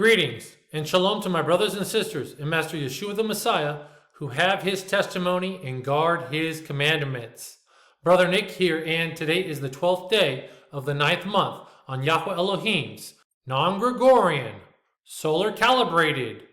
Greetings and shalom to my brothers and sisters in Master Yeshua the Messiah who have his testimony and guard his commandments. Brother Nick here, and today is the 12th day of the 9th month on Yahweh Elohim's non-Gregorian, solar calibrated,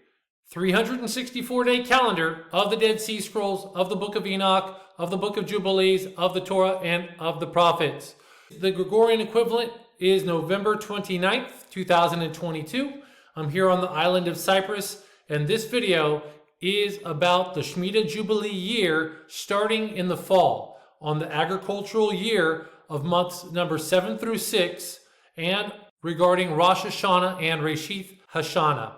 364-day calendar of the Dead Sea Scrolls, of the Book of Enoch, of the Book of Jubilees, of the Torah, and of the Prophets. The Gregorian equivalent is November 29th, 2022. I'm here on the island of Cyprus, and this video is about the Shemitah Jubilee year starting in the fall on the agricultural year of months number 7 through 6 and regarding Rosh Hashanah and Reshith Hashanah.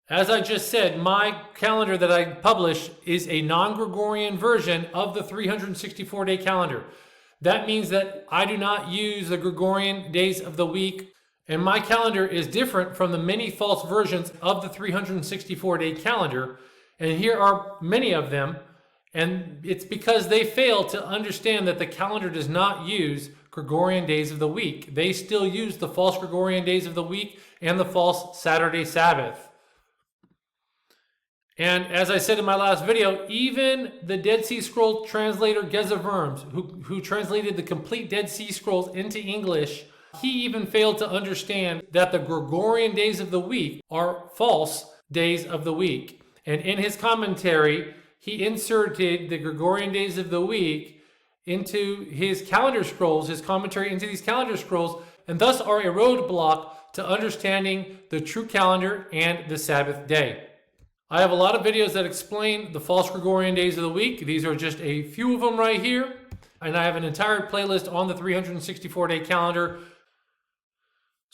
As I just said, my calendar that I publish is a non-Gregorian version of the 364-day calendar. That means that I do not use the Gregorian days of the week, and my calendar is different from the many false versions of the 364-day calendar, and here are many of them, and it's because they fail to understand that the calendar does not use Gregorian days of the week. They still use the false Gregorian days of the week and the false Saturday Sabbath. And as I said in my last video, even the Dead Sea Scroll translator Geza Vermes, who translated the complete Dead Sea Scrolls into English, he even failed to understand that the Gregorian days of the week are false days of the week. And in his commentary, he inserted the Gregorian days of the week into his calendar scrolls, his commentary into these calendar scrolls, and thus are a roadblock to understanding the true calendar and the Sabbath day. I have a lot of videos that explain the false Gregorian days of the week. These are just a few of them right here. And I have an entire playlist on the 364-day calendar.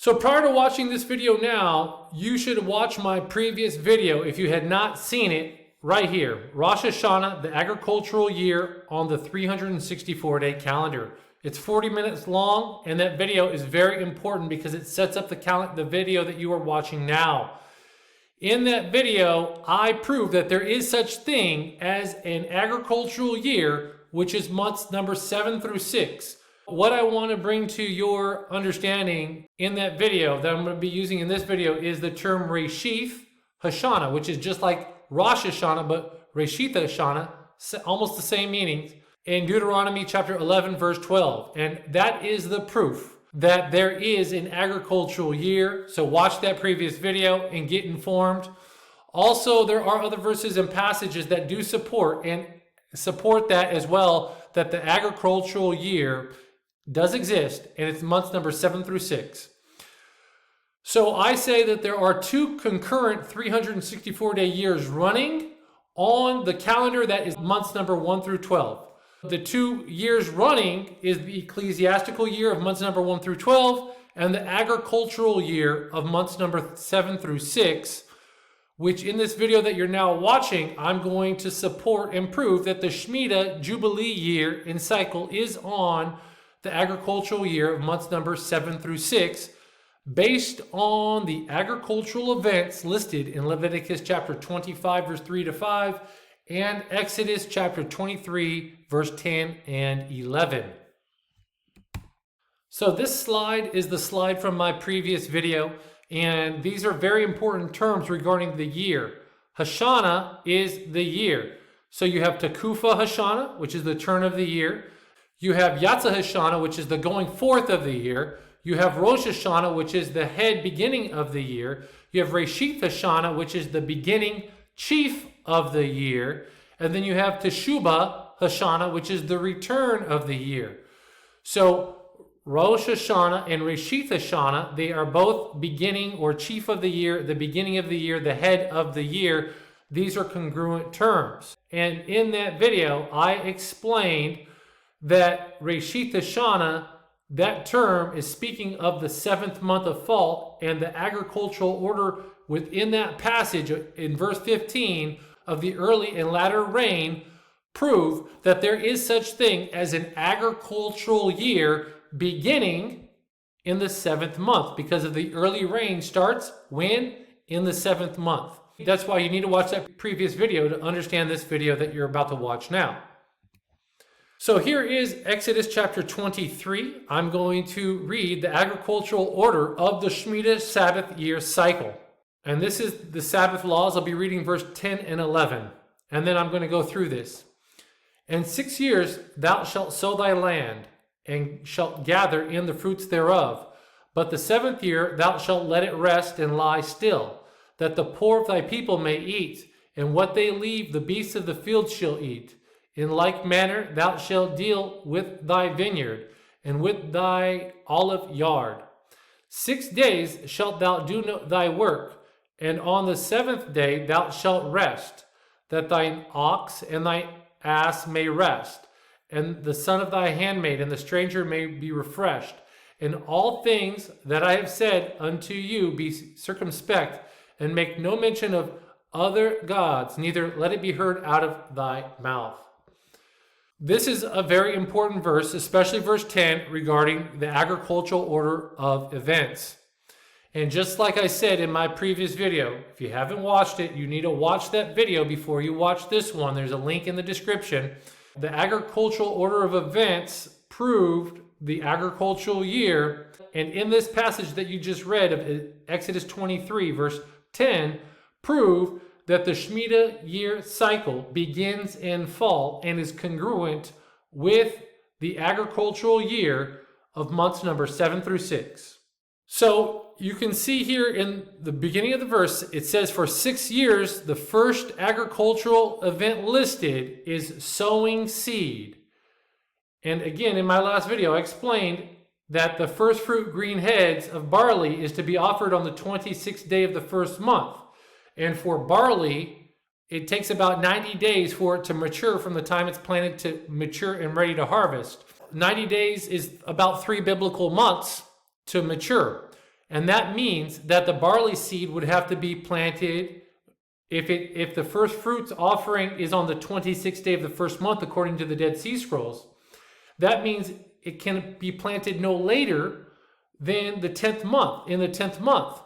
So prior to watching this video now, you should watch my previous video if you had not seen it right here. Rosh Hashanah, the agricultural year on the 364-day calendar. It's 40 minutes long, and that video is very important because it sets up the video that you are watching now. In that video, I prove that there is such thing as an agricultural year, which is months number 7 through 6. What I want to bring to your understanding in that video that I'm going to be using in this video is the term Reshith Hashanah, which is just like Rosh Hashanah, but Reshith Hashanah, almost the same meanings, in Deuteronomy chapter 11, verse 12. And that is the proof that there is an agricultural year. So watch that previous video and get informed. Also, there are other verses and passages that do support that as well, that the agricultural year does exist, and it's months number 7 through 6. So I say that there are two concurrent 364-day years running on the calendar that is months number 1 through 12. The 2 years running is the ecclesiastical year of months number 1 through 12 and the agricultural year of months number 7 through 6, which in this video that you're now watching, I'm going to support and prove that the Shemitah Jubilee year in cycle is on the agricultural year of months number 7 through 6, based on the agricultural events listed in Leviticus chapter 25, verse 3 to 5, and Exodus chapter 23, verse 10 and 11. So this slide is the slide from my previous video, and these are very important terms regarding the year. Hashanah is the year. So you have Tekufa Hashanah, which is the turn of the year. You have Yatza Hashanah, which is the going forth of the year. You have Rosh Hashanah, which is the head beginning of the year. You have Reshith Hashanah, which is the beginning chief of the year. And then you have Teshuvah Hashanah, which is the return of the year. So Rosh Hashanah and Reshith Hashanah, they are both beginning or chief of the year, the beginning of the year, the head of the year. These are congruent terms. And in that video, I explained that Reshith Hashanah, that term is speaking of the 7th month of fall, and the agricultural order within that passage in verse 15 of the early and latter rain prove that there is such thing as an agricultural year beginning in the 7th month, because of the early rain starts when? In the 7th month. That's why you need to watch that previous video to understand this video that you're about to watch now. So here is Exodus chapter 23. I'm going to read the agricultural order of the Shemitah Sabbath year cycle. And this is the Sabbath laws. I'll be reading verse 10 and 11. And then I'm going to go through this. "And 6 years thou shalt sow thy land, and shalt gather in the fruits thereof. But the 7th year thou shalt let it rest and lie still, that the poor of thy people may eat, and what they leave the beasts of the field shall eat. In like manner thou shalt deal with thy vineyard, and with thy olive yard. 6 days shalt thou do thy work, and on the 7th day thou shalt rest, that thine ox and thy ass may rest, and the son of thy handmaid and the stranger may be refreshed. In all things that I have said unto you be circumspect, and make no mention of other gods, neither let it be heard out of thy mouth." This is a very important verse, especially verse 10 regarding the agricultural order of events. And just like I said in my previous video, if you haven't watched it, you need to watch that video before you watch this one. There's a link in the description. The agricultural order of events proved the agricultural year. And in this passage that you just read of Exodus 23, verse 10, proved that the Shemitah year cycle begins in fall and is congruent with the agricultural year of months number 7 through 6. So you can see here in the beginning of the verse, it says for 6 years, the first agricultural event listed is sowing seed. And again, in my last video, I explained that the first fruit green heads of barley is to be offered on the 26th day of the first month. And for barley, it takes about 90 days for it to mature from the time it's planted to mature and ready to harvest. 90 days is about 3 biblical months to mature. And that means that the barley seed would have to be planted if the first fruits offering is on the 26th day of the first month, according to the Dead Sea Scrolls. That means it can be planted no later than the 10th month, in the 10th month.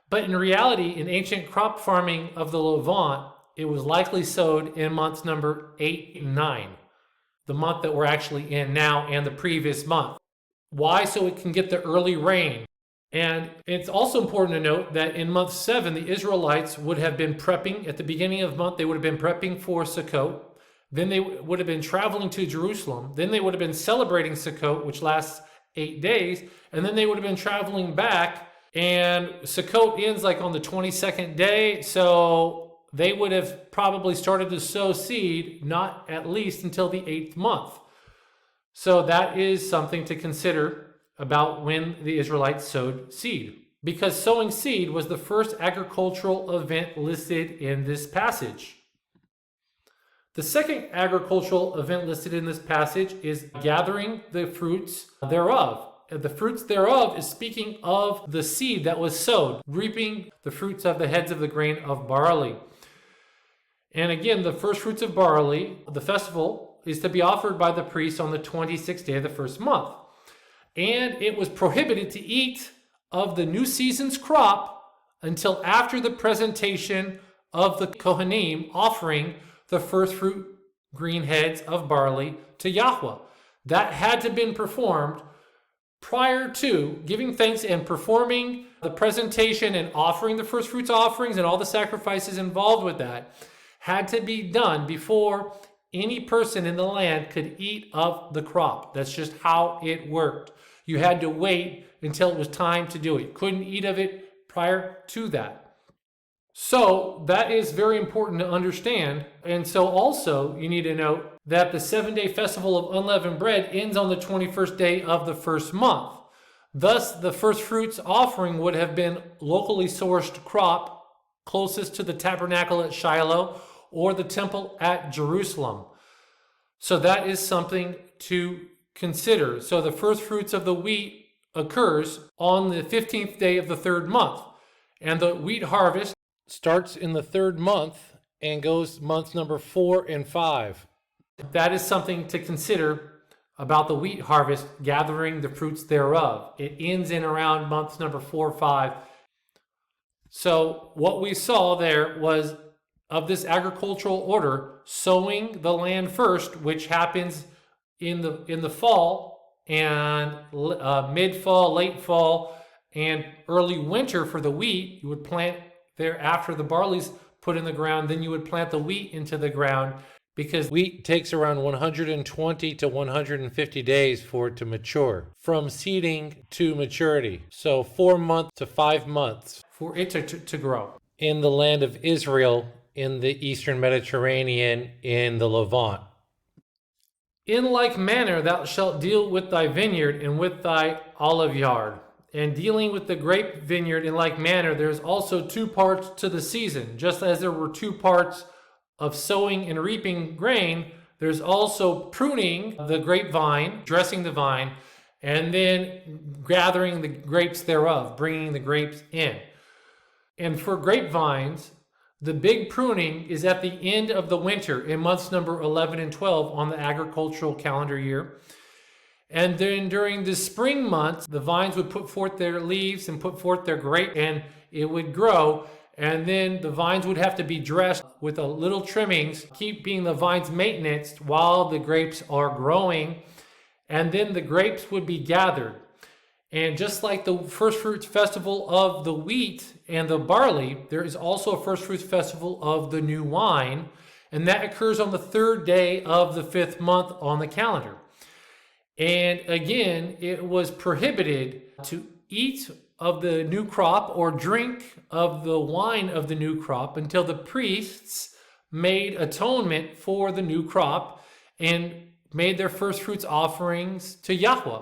But in reality, in ancient crop farming of the Levant, it was likely sowed in months number 8 and 9, the month that we're actually in now and the previous month. Why? So it can get the early rain. And it's also important to note that in month 7, the Israelites would have been prepping. At the beginning of the month, they would have been prepping for Sukkot. Then they would have been traveling to Jerusalem. Then they would have been celebrating Sukkot, which lasts 8 days. And then they would have been traveling back. And Sukkot ends like on the 22nd day. So they would have probably started to sow seed, not at least until the 8th month. So that is something to consider about when the Israelites sowed seed. Because sowing seed was the first agricultural event listed in this passage. The second agricultural event listed in this passage is gathering the fruits thereof. The fruits thereof is speaking of the seed that was sowed, reaping the fruits of the heads of the grain of barley. And again, the first fruits of barley, the festival, is to be offered by the priest on the 26th day of the first month. And it was prohibited to eat of the new season's crop until after the presentation of the Kohanim offering the first fruit green heads of barley to Yahweh. That had to have been performed prior to giving thanks and performing the presentation and offering the first fruits offerings and all the sacrifices involved with that had to be done before any person in the land could eat of the crop. That's just how it worked. You had to wait until it was time to do it. You couldn't eat of it prior to that. So that is very important to understand. And so also you need to note that the 7-day festival of unleavened bread ends on the 21st day of the first month. Thus, the first fruits offering would have been locally sourced crop closest to the tabernacle at Shiloh or the temple at Jerusalem. So that is something to consider. So the first fruits of the wheat occurs on the 15th day of the 3rd month. And the wheat harvest starts in the 3rd month and goes months number 4 and 5. That is something to consider about the wheat harvest, gathering the fruits thereof. It ends in around months number 4 or 5. So what we saw there was of this agricultural order, sowing the land first, which happens in the fall and mid-fall, late fall, and early winter for the wheat. You would plant there after the barley's put in the ground. Then you would plant the wheat into the ground, because wheat takes around 120 to 150 days for it to mature from seeding to maturity. So 4 months to 5 months for it to grow. In the land of Israel, in the Eastern Mediterranean, in the Levant. In like manner thou shalt deal with thy vineyard and with thy olive yard. And dealing with the grape vineyard in like manner, there's also 2 parts to the season. Just as there were 2 parts of sowing and reaping grain, there's also pruning the grapevine, dressing the vine, and then gathering the grapes thereof, bringing the grapes in. And for grapevines, the big pruning is at the end of the winter in months number 11 and 12 on the agricultural calendar year. And then during the spring months, the vines would put forth their leaves and put forth their grape, and it would grow. And then the vines would have to be dressed with a little trimmings, keeping the vines maintenance while the grapes are growing. And then the grapes would be gathered. And just like the first fruits festival of the wheat and the barley, there is also a first fruits festival of the new wine. And that occurs on the 3rd day of the 5th month on the calendar. And again, it was prohibited to eat of the new crop or drink of the wine of the new crop until the priests made atonement for the new crop and made their first fruits offerings to Yahweh.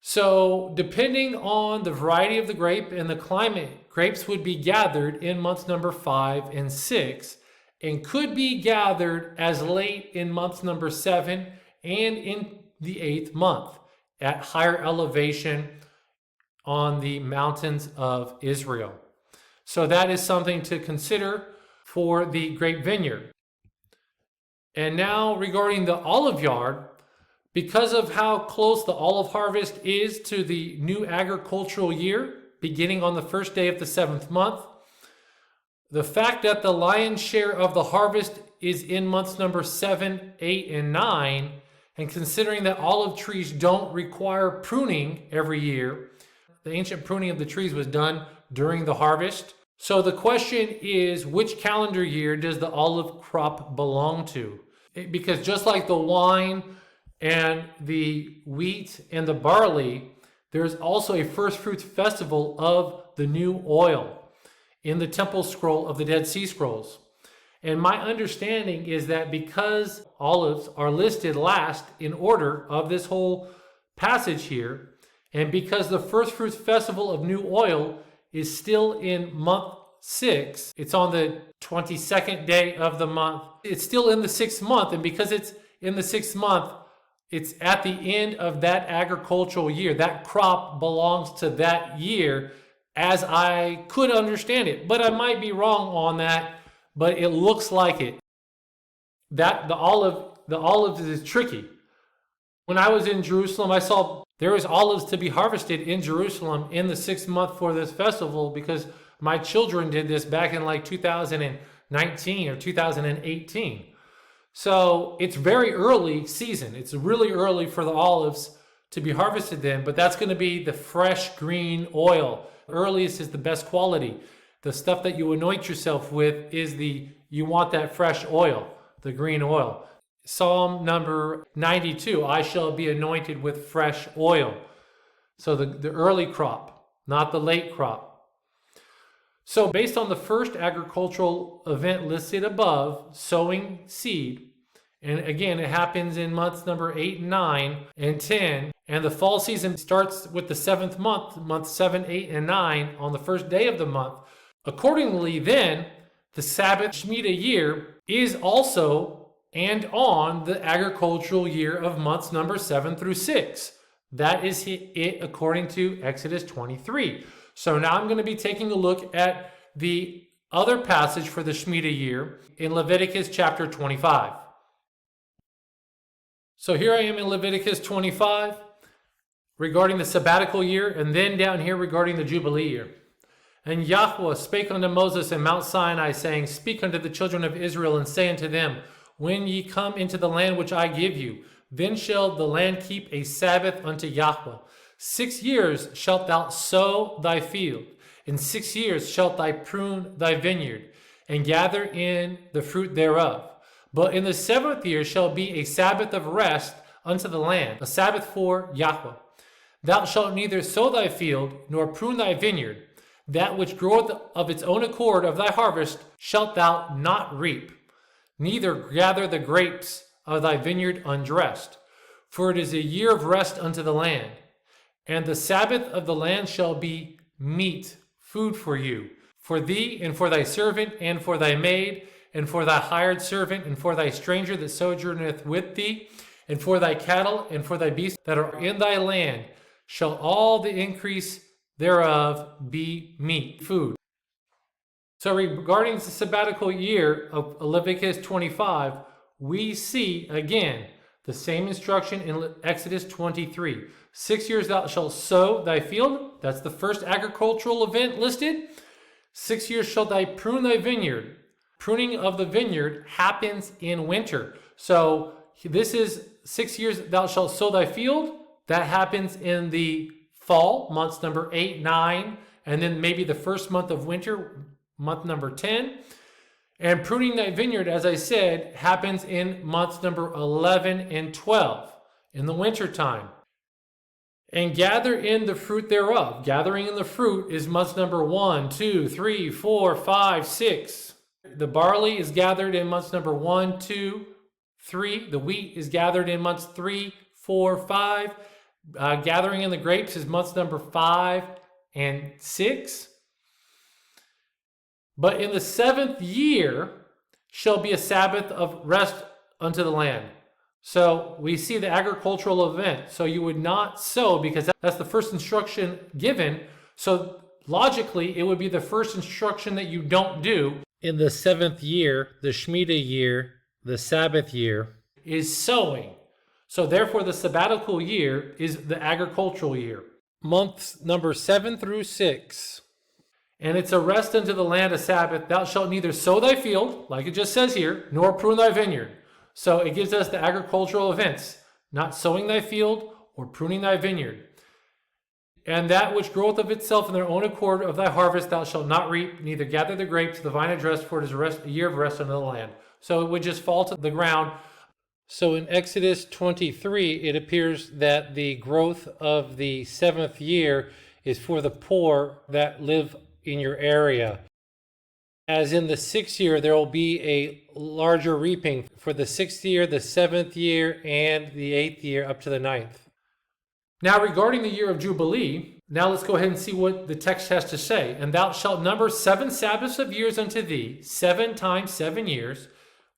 So depending on the variety of the grape and the climate, grapes would be gathered in months number 5 and 6 and could be gathered as late in months number 7 and in the 8th month at higher elevation on the mountains of Israel. So that is something to consider for the grape vineyard. And now regarding the olive yard, because of how close the olive harvest is to the new agricultural year, beginning on the 1st day of the 7th month, the fact that the lion's share of the harvest is in months number 7, 8, and 9, and considering that olive trees don't require pruning every year, the ancient pruning of the trees was done during the harvest. So the question is, which calendar year does the olive crop belong to? Because just like the wine and the wheat and the barley, there's also a first fruits festival of the new oil in the temple scroll of the Dead Sea Scrolls. And my understanding is that because olives are listed last in order of this whole passage here, and because the first fruits festival of new oil is still in month 6, it's on the 22nd day of the month, it's still in the 6th month, and because it's in the 6th month, it's at the end of that agricultural year. That crop belongs to that year, as I could understand it, but I might be wrong on that. But it looks like it. That the olives is tricky. When I was in Jerusalem, I saw there was olives to be harvested in Jerusalem in the 6th month for this festival, because my children did this back in like 2019 or 2018. So it's very early season. It's really early for the olives to be harvested then, but that's going to be the fresh green oil. Earliest is the best quality. The stuff that you anoint yourself with is you want that fresh oil, the green oil. Psalm number 92, I shall be anointed with fresh oil. So the early crop, not the late crop. So based on the first agricultural event listed above, sowing seed, and again, it happens in months number 8, 9, and 10, and the fall season starts with the 7th month, months 7, 8, and 9, on the first day of the month. Accordingly, then, the Sabbath Shemitah year is also and on the agricultural year of months number 7 through 6. That is it according to Exodus 23. So now I'm going to be taking a look at the other passage for the Shemitah year in Leviticus chapter 25. So here I am in Leviticus 25 regarding the sabbatical year, and then down here regarding the Jubilee year. And Yahweh spake unto Moses in Mount Sinai, saying, Speak unto the children of Israel, and say unto them, When ye come into the land which I give you, Then shall the land keep a Sabbath unto Yahweh. 6 years shalt thou sow thy field. In 6 years shalt thou prune thy vineyard, and gather in the fruit thereof. But in the 7th year shall be a Sabbath of rest unto the land, a Sabbath for Yahweh. Thou shalt neither sow thy field, nor prune thy vineyard. That which groweth of its own accord of thy harvest shalt thou not reap, neither gather the grapes of thy vineyard undressed. For it is a year of rest unto the land. And the Sabbath of the land shall be meat, food for you, for thee and for thy servant and for thy maid, and for thy hired servant and for thy stranger that sojourneth with thee, and for thy cattle and for thy beasts that are in thy land, shall all the increase thereof be meat, food. So regarding the sabbatical year of Leviticus 25, we see again the same instruction in Exodus 23. 6 years thou shalt sow thy field. That's the first agricultural event listed. 6 years shalt thou prune thy vineyard. Pruning of the vineyard happens in winter. So this is 6 years thou shalt sow thy field. That happens in the fall, months number 8, 9, and then maybe the first month of winter, month number 10. And pruning thy vineyard, as I said, happens in months number 11 and 12 in the winter time. And gather in the fruit thereof. Gathering in the fruit is months number 1, 2, 3, 4, 5, 6. The barley is gathered in months number 1, 2, 3. The wheat is gathered in months 3, 4, 5. Gathering in the grapes is months number 5 and 6. But in the 7th year shall be a Sabbath of rest unto the land. So we see the agricultural event. So you would not sow because that's the first instruction given. So logically, it would be the first instruction that you don't do. In the 7th year, the Shemitah year, the Sabbath year, is sowing. So therefore, the sabbatical year is the agricultural year. Months number 7 through 6. And it's a rest unto the land, a Sabbath. Thou shalt neither sow thy field, like it just says here, nor prune thy vineyard. So it gives us the agricultural events, not sowing thy field or pruning thy vineyard. And that which groweth of itself in their own accord of thy harvest thou shalt not reap, neither gather the grapes of the vine addressed, for it is a year of rest unto the land. So it would just fall to the ground. So in Exodus 23, it appears that the growth of the 7th year is for the poor that live in your area. As in the 6th year, there will be a larger reaping for the 6th year, the 7th year, and the 8th year up to the 9th. Now regarding the year of Jubilee, now let's go ahead and see what the text has to say. And thou shalt number 7 Sabbaths of years unto thee, 7 times 7 years,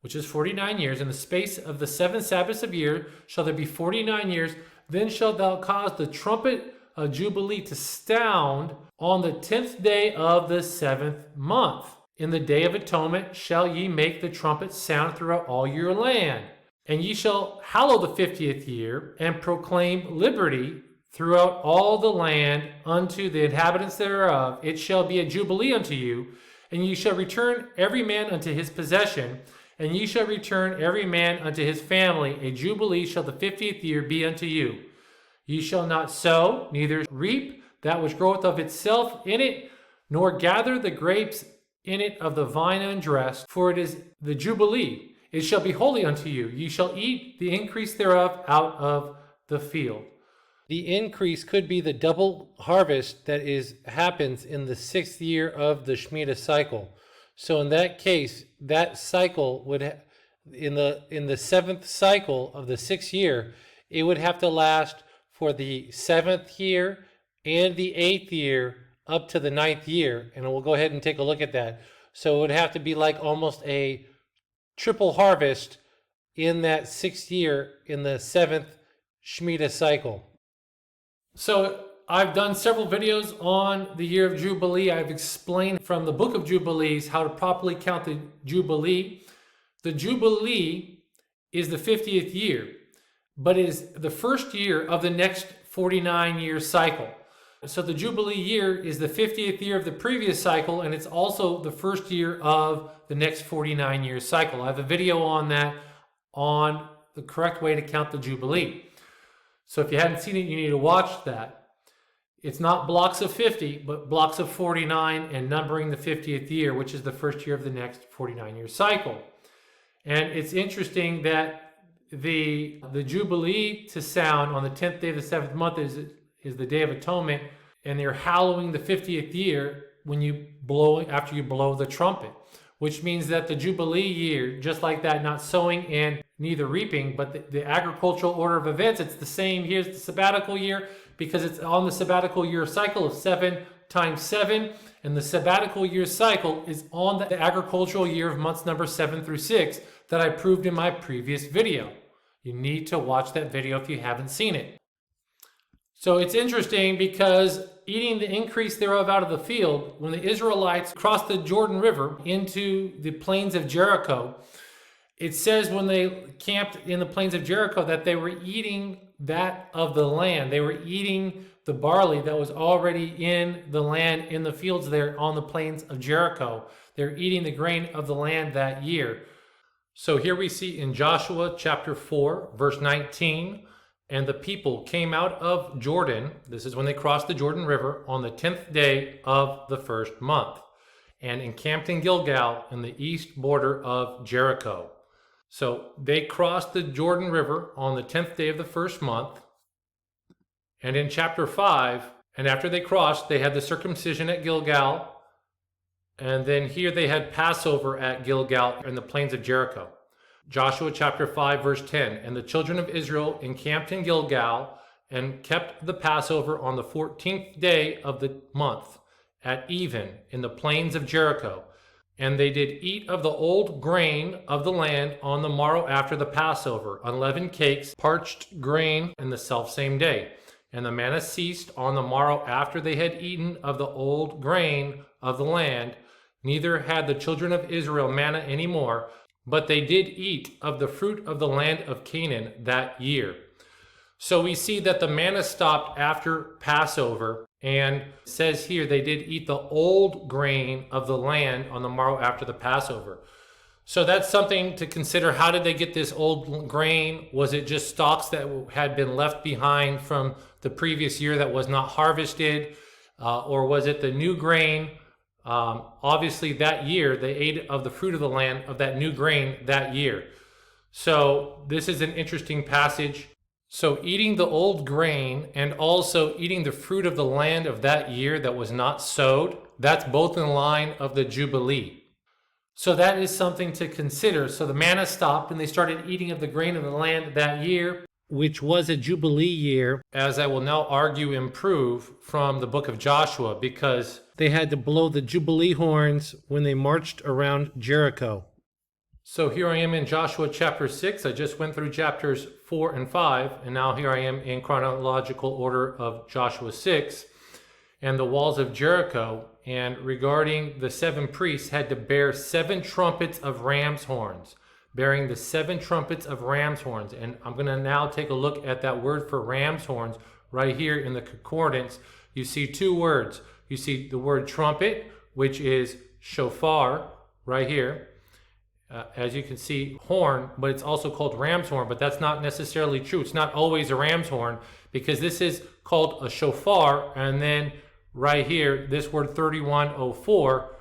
which is 49 years. In the space of the 7 Sabbaths of year shall there be 49 years. Then shalt thou cause the trumpet of Jubilee to sound on the 10th day of the 7th month. In the day of atonement shall ye make the trumpet sound throughout all your land. And ye shall hallow the 50th year, and proclaim liberty throughout all the land unto the inhabitants thereof. It shall be a jubilee unto you, and ye shall return every man unto his possession, and ye shall return every man unto his family. A jubilee shall the 50th year be unto you. Ye shall not sow, neither reap that which groweth of itself in it, nor gather the grapes in it of the vine undressed, for it is the jubilee. It shall be holy unto you. Ye shall eat the increase thereof out of the field. The increase could be the double harvest that happens in the 6th year of the Shemitah cycle. So in that case, that cycle would in the 7th cycle of the 6th year, it would have to last for the 7th year and the 8th year up to the 9th year. And we'll go ahead and take a look at that. So it would have to be like almost a triple harvest in that 6th year in the 7th Shemitah cycle. So I've done several videos on the year of Jubilee. I've explained from the book of Jubilees how to properly count the Jubilee. The Jubilee is the 50th year, but it is the first year of the next 49-year cycle. So the Jubilee year is the 50th year of the previous cycle, and it's also the first year of the next 49-year cycle. I have a video on that on the correct way to count the Jubilee. So if you hadn't seen it, you need to watch that. It's not blocks of 50, but blocks of 49 and numbering the 50th year, which is the first year of the next 49-year cycle. And it's interesting that the Jubilee to sound on the 10th day of the 7th month is the Day of Atonement, and they're hallowing the 50th year after you blow the trumpet, which means that the Jubilee year, just like that, not sowing and neither reaping, but the agricultural order of events, it's the same. Here's the sabbatical year, because it's on the sabbatical year cycle of 7 times 7, and the sabbatical year cycle is on the agricultural year of months number 7 through 6 that I proved in my previous video. You need to watch that video if you haven't seen it. So it's interesting because eating the increase thereof out of the field, when the Israelites crossed the Jordan River into the plains of Jericho, it says when they camped in the plains of Jericho that they were eating that of the land. They were eating the barley that was already in the land, in the fields there on the plains of Jericho. They're eating the grain of the land that year. So here we see in Joshua chapter 4, verse 19, and the people came out of Jordan, this is when they crossed the Jordan River, on the 10th day of the first month, and encamped in Gilgal in the east border of Jericho. So they crossed the Jordan River on the 10th day of the first month. And in chapter 5, and after they crossed, they had the circumcision at Gilgal. And then here they had Passover at Gilgal in the plains of Jericho. Joshua chapter 5, verse 10. And the children of Israel encamped in Gilgal and kept the Passover on the 14th day of the month at even in the plains of Jericho. And they did eat of the old grain of the land on the morrow after the Passover, unleavened cakes, parched grain in the selfsame day. And the manna ceased on the morrow after they had eaten of the old grain of the land. Neither had the children of Israel manna any more, but they did eat of the fruit of the land of Canaan that year. So we see that the manna stopped after Passover, and says here they did eat the old grain of the land on the morrow after the Passover. So that's something to consider. How did they get this old grain? Was it just stalks that had been left behind from the previous year that was not harvested? Or was it the new grain? Obviously that year they ate of the fruit of the land of that new grain that year. So this is an interesting passage. So eating the old grain and also eating the fruit of the land of that year that was not sowed, that's both in line of the Jubilee. So that is something to consider. So the manna stopped and they started eating of the grain of the land that year, which was a Jubilee year, as I will now argue and prove from the book of Joshua, because they had to blow the Jubilee horns when they marched around Jericho. So here I am in Joshua chapter 6. I just went through chapters 4 and 5, and now here I am in chronological order of Joshua 6 and the walls of Jericho. And regarding the 7 priests had to bear 7 trumpets of ram's horns, bearing the 7 trumpets of ram's horns. And I'm going to now take a look at that word for ram's horns right here in the concordance. You see 2 words. You see the word trumpet, which is shofar right here. As you can see, horn, but it's also called ram's horn, but that's not necessarily true. It's not always a ram's horn, because this is called a shofar. And then right here, this word 3104,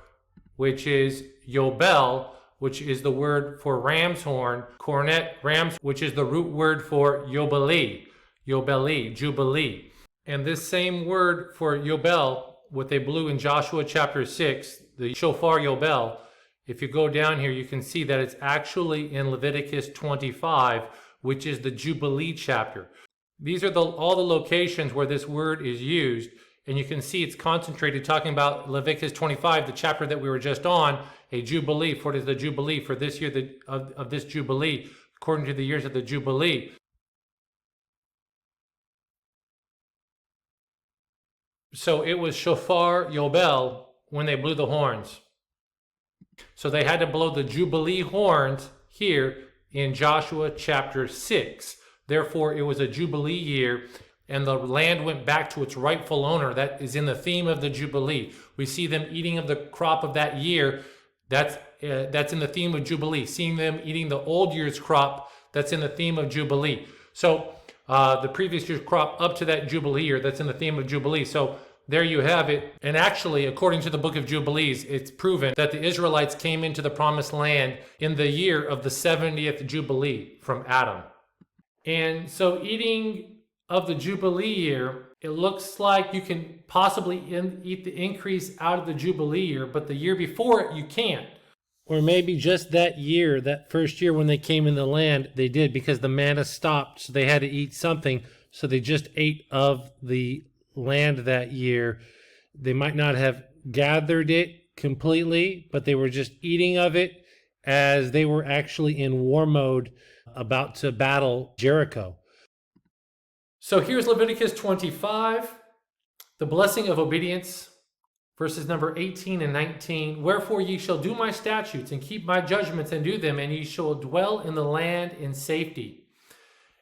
which is yobel, which is the word for ram's horn, cornet, rams, which is the root word for Jubilee, Jubilee. And this same word for yobel, what they blew in Joshua chapter 6, the shofar yobel, if you go down here, you can see that it's actually in Leviticus 25, which is the Jubilee chapter. These are all the locations where this word is used, and you can see it's concentrated talking about Leviticus 25, the chapter that we were just on, a Jubilee. For it is the Jubilee for this year of this Jubilee, according to the years of the Jubilee. So it was shofar yobel when they blew the horns. So they had to blow the Jubilee horns here in Joshua chapter 6. Therefore, it was a Jubilee year, and the land went back to its rightful owner. That is in the theme of the Jubilee. We see them eating of the crop of that year. That's in the theme of Jubilee. Seeing them eating the old year's crop that's in the theme of Jubilee. So the previous year's crop up to that Jubilee year, that's in the theme of Jubilee. So there you have it. And actually, according to the book of Jubilees, it's proven that the Israelites came into the promised land in the year of the 70th Jubilee from Adam. And so eating of the Jubilee year, it looks like you can possibly eat the increase out of the Jubilee year, but the year before it, you can't. Or maybe just that year, that first year when they came in the land, they did, because the manna stopped, so they had to eat something. So they just ate of the land that year. They might not have gathered it completely, but they were just eating of it as they were actually in war mode about to battle Jericho. So here's Leviticus 25, the blessing of obedience, verses number 18 and 19. Wherefore ye shall do my statutes and keep my judgments and do them, and ye shall dwell in the land in safety.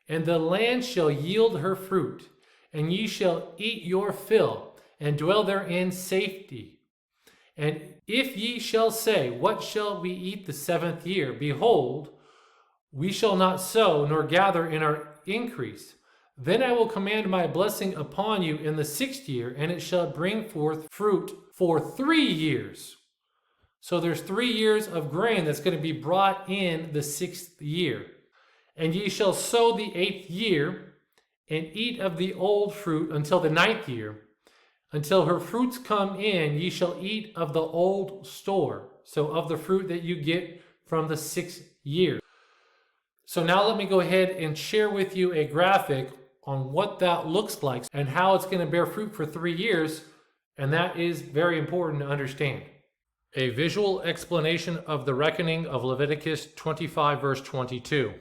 And the land shall yield her fruit, and ye shall eat your fill, and dwell there in safety. And if ye shall say, what shall we eat the 7th year? Behold, we shall not sow nor gather in our increase. Then I will command my blessing upon you in the 6th year, and it shall bring forth fruit for 3 years. So there's 3 years of grain that's going to be brought in the 6th year. And ye shall sow the 8th year, and eat of the old fruit until the 9th year. Until her fruits come in, ye shall eat of the old store. So of the fruit that you get from the 6th year. So now let me go ahead and share with you a graphic on what that looks like and how it's going to bear fruit for 3 years. And that is very important to understand. A visual explanation of the reckoning of Leviticus 25 verse 22.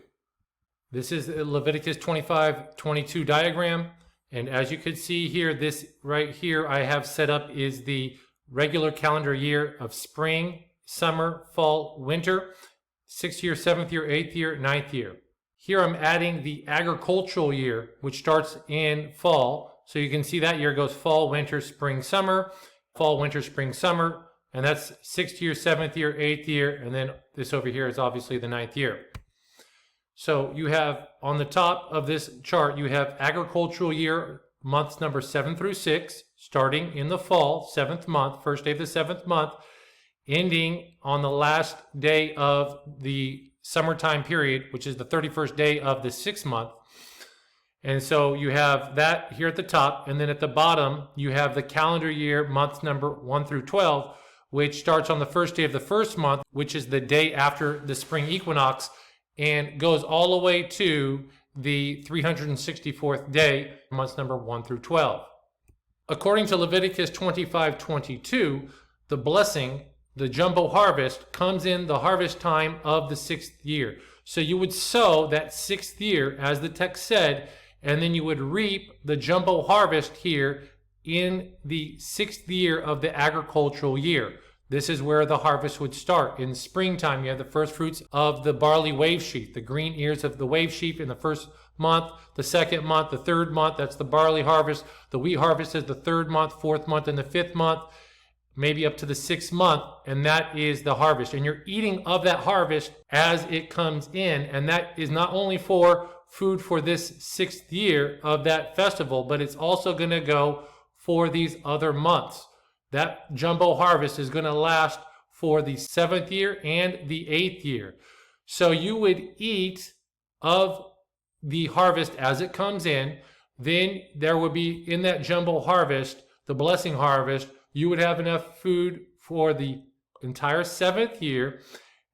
This is the Leviticus 25:22 diagram. And as you can see here, this right here I have set up is the regular calendar year of spring, summer, fall, winter, 6th year, 7th year, 8th year, 9th year. Here I'm adding the agricultural year, which starts in fall. So you can see that year goes fall, winter, spring, summer, fall, winter, spring, summer. And that's 6th year, 7th year, 8th year. And then this over here is obviously the 9th year. So you have on the top of this chart, you have agricultural year, months number 7 through 6, starting in the fall, 7th month, first day of the 7th month, ending on the last day of the summertime period, which is the 31st day of the 6th month. And so you have that here at the top, and then at the bottom, you have the calendar year, months number 1 through 12, which starts on the first day of the first month, which is the day after the spring equinox, and goes all the way to the 364th day, months number 1 through 12. According to Leviticus 25:22, the blessing, the jumbo harvest, comes in the harvest time of the 6th year. So you would sow that 6th year, as the text said, and then you would reap the jumbo harvest here in the 6th year of the agricultural year. This is where the harvest would start. In springtime, you have the first fruits of the barley wave sheaf, the green ears of the wave sheaf in the first month, the 2nd month, the 3rd month, that's the barley harvest. The wheat harvest is the 3rd month, 4th month, and the 5th month, maybe up to the 6th month, and that is the harvest. And you're eating of that harvest as it comes in, and that is not only for food for this 6th year of that festival, but it's also going to go for these other months. That jumbo harvest is going to last for the 7th year and the 8th year. So you would eat of the harvest as it comes in. Then there would be in that jumbo harvest, the blessing harvest, you would have enough food for the entire 7th year.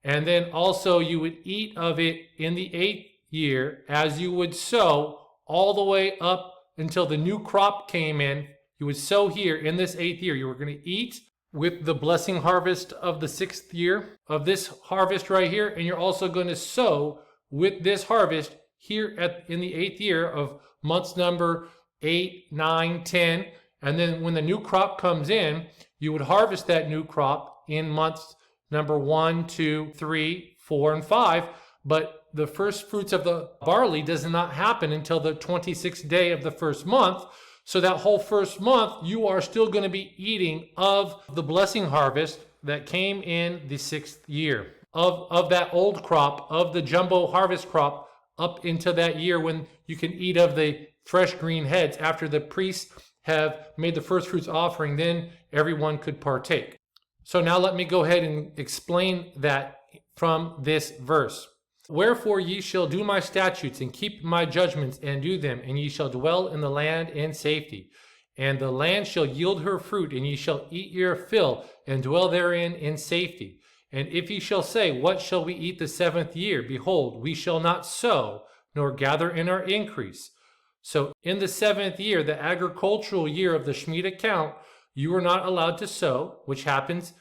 And then also you would eat of it in the 8th year as you would sow all the way up until the new crop came in. You would sow here in this 8th year. You were going to eat with the blessing harvest of the 6th year of this harvest right here. And you're also going to sow with this harvest here in the 8th year of months number 8, 9, 10. And then when the new crop comes in, you would harvest that new crop in months number 1, 2, 3, 4, and 5. But the first fruits of the barley does not happen until the 26th day of the first month. So that whole first month, you are still going to be eating of the blessing harvest that came in the 6th year. Of that old crop, of the jumbo harvest crop up into that year when you can eat of the fresh green heads. After the priests have made the first fruits offering, then everyone could partake. So now let me go ahead and explain that from this verse. Wherefore ye shall do my statutes and keep my judgments and do them, and ye shall dwell in the land in safety. And the land shall yield her fruit, and ye shall eat your fill, and dwell therein in safety. And if ye shall say, what shall we eat the 7th year? Behold, we shall not sow, nor gather in our increase. So in the 7th year, the agricultural year of the Shemitah count, you are not allowed to sow, which happens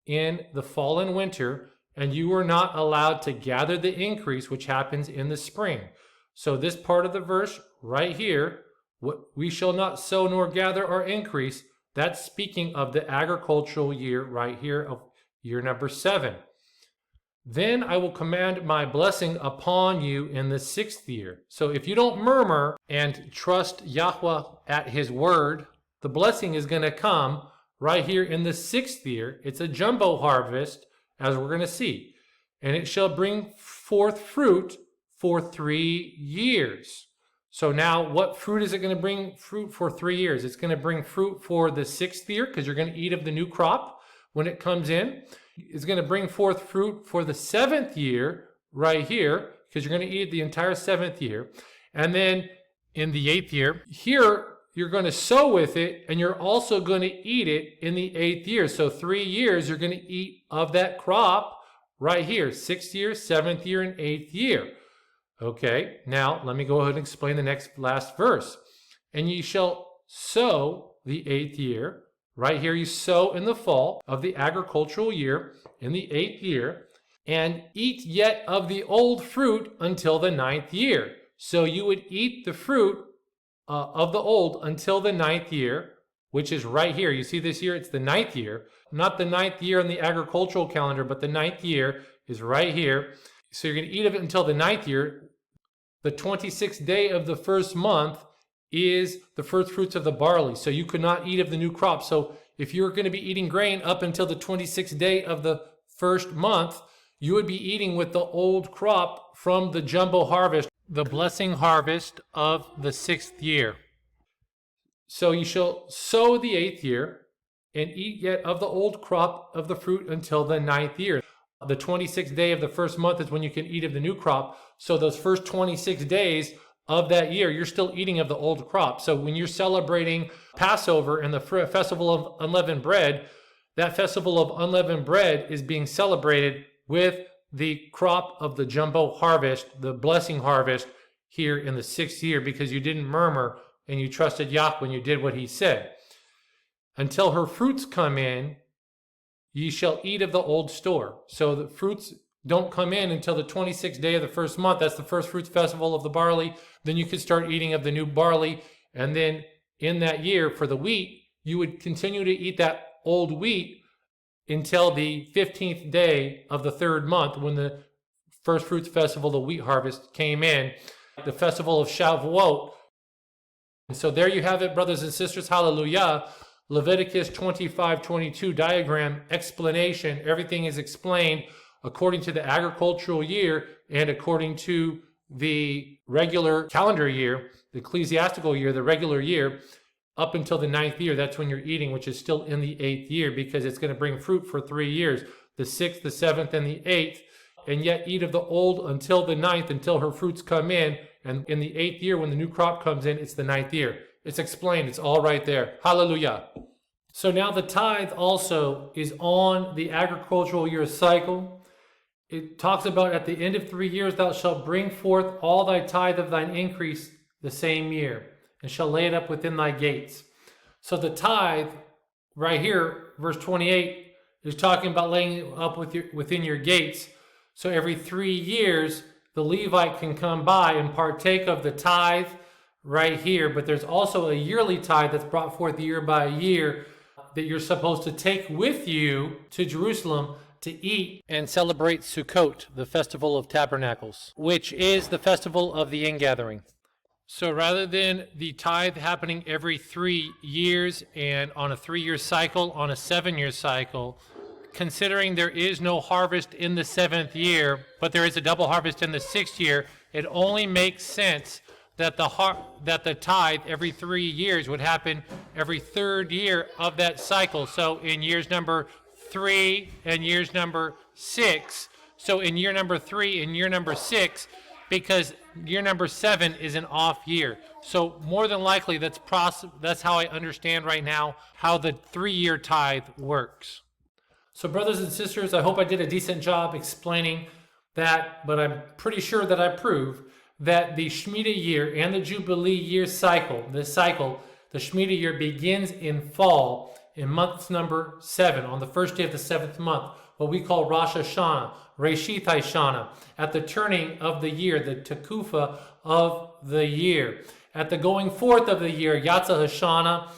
in the fall and winter, and you are not allowed to gather the increase, which happens in the spring. So this part of the verse right here, we shall not sow nor gather our increase, that's speaking of the agricultural year right here of year number 7. Then I will command my blessing upon you in the 6th year. So if you don't murmur and trust Yahweh at his word, the blessing is going to come right here in the 6th year. It's a jumbo harvest, as we're going to see. And it shall bring forth fruit for 3 years. So now what fruit is it going to bring? Fruit for 3 years. It's going to bring fruit for the 6th year because you're going to eat of the new crop when it comes in. It's going to bring forth fruit for the 7th year right here because you're going to eat the entire 7th year. And then in the 8th year, here you're going to sow with it, and you're also going to eat it in the 8th year. So 3 years you're going to eat of that crop right here, 6th year, 7th year, and 8th year. Okay, now let me go ahead and explain the last verse. And ye shall sow the 8th year. Right here you sow in the fall of the agricultural year in the 8th year, and eat yet of the old fruit until the 9th year. So you would eat the fruit of the old until the 9th year, which is right here. You see this year, it's the 9th year. Not the 9th year on the agricultural calendar, but the 9th year is right here. So you're going to eat of it until the 9th year. The 26th day of the first month is the first fruits of the barley. So you could not eat of the new crop. So if you're going to be eating grain up until the 26th day of the first month, you would be eating with the old crop from the jumbo harvest, the blessing harvest of the 6th year. So you shall sow the 8th year and eat yet of the old crop of the fruit until the 9th year. The 26th day of the first month is when you can eat of the new crop. So those first 26 days of that year, you're still eating of the old crop. So when you're celebrating Passover and the festival of unleavened bread, that festival of unleavened bread is being celebrated with the crop of the jumbo harvest, the blessing harvest here in the 6th year, because you didn't murmur and you trusted Yahweh when you did what he said. Until her fruits come in, ye shall eat of the old store. So the fruits don't come in until the 26th day of the first month. That's the first fruits festival of the barley. Then you could start eating of the new barley. And then in that year for the wheat, you would continue to eat that old wheat until the 15th day of the 3rd month when the first fruits festival, the wheat harvest, came in, the festival of Shavuot. And so there you have it, brothers and sisters. Hallelujah. Leviticus 25:22 diagram, explanation. Everything is explained according to the agricultural year and according to the regular calendar year, the ecclesiastical year, the regular year, up until the 9th year. That's when you're eating, which is still in the 8th year, because it's going to bring fruit for 3 years, the 6th, the 7th, and the 8th, and yet eat of the old until the 9th, until her fruits come in. And in the 8th year, when the new crop comes in, it's the 9th year. It's explained. It's all right there. Hallelujah. So now the tithe also is on the agricultural year cycle. It talks about at the end of 3 years, thou shalt bring forth all thy tithe of thine increase the same year, and shall lay it up within thy gates. So the tithe, right here, verse 28, is talking about laying it up within your gates. So every 3 years, the Levite can come by and partake of the tithe right here. But there's also a yearly tithe that's brought forth year by year that you're supposed to take with you to Jerusalem to eat and celebrate Sukkot, the Festival of Tabernacles, which is the festival of the ingathering. So rather than the tithe happening every 3 years and on a 3-year cycle, on a 7-year cycle, considering there is no harvest in the 7th year, but there is a double harvest in the 6th year, it only makes sense that the tithe every 3 years would happen every third year of that cycle. So in years number 3 and years number 6. So in year number 3 and year number 6, because year number 7 is an off year. So more than likely, that's how I understand right now how the 3-year tithe works. So brothers and sisters, I hope I did a decent job explaining that, but I'm pretty sure that I proved that the Shemitah year and the Jubilee year cycle, the Shemitah year begins in fall in month number 7, on the first day of the 7th month, what we call Rosh Hashanah, Reshith Hashanah, at the turning of the year, the Tekufa of the year, at the going forth of the year, Yatza Hashanah.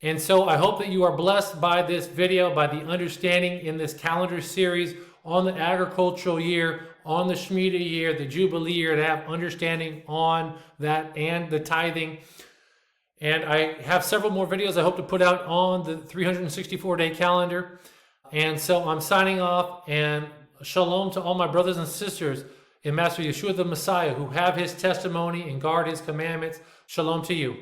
And so I hope that you are blessed by this video, by the understanding in this calendar series on the agricultural year, on the Shemitah year, the Jubilee year, to have understanding on that and the tithing. And I have several more videos I hope to put out on the 364-day calendar. And so I'm signing off, and shalom to all my brothers and sisters in Master Yeshua the Messiah who have his testimony and guard his commandments. Shalom to you.